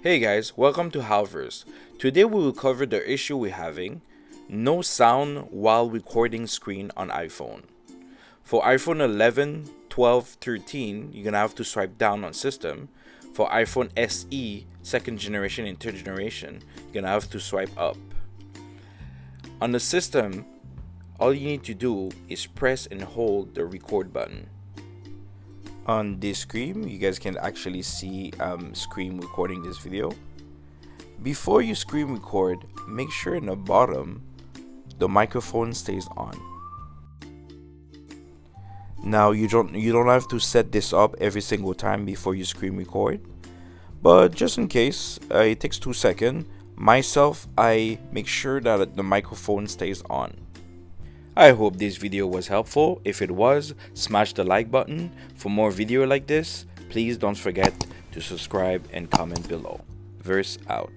Hey guys, welcome to HowVerse. Today we will cover the issue we're having, no sound while recording screen on iPhone. For iPhone 11, 12, 13, you're gonna have to swipe down on system. For iPhone SE, second generation and third generation, you're gonna have to swipe up. On the system, all you need to do is press and hold the record button. On this screen, you guys can actually see screen recording this video. Before you screen record, make sure in the bottom the microphone stays on. Now you don't have to set this up every single time before you screen record, but just in case, it takes 2 seconds. Myself, I make sure that the microphone stays on. I hope this video was helpful. If it was, smash the like button. For more video like this, please don't forget to subscribe and comment below. Verse out.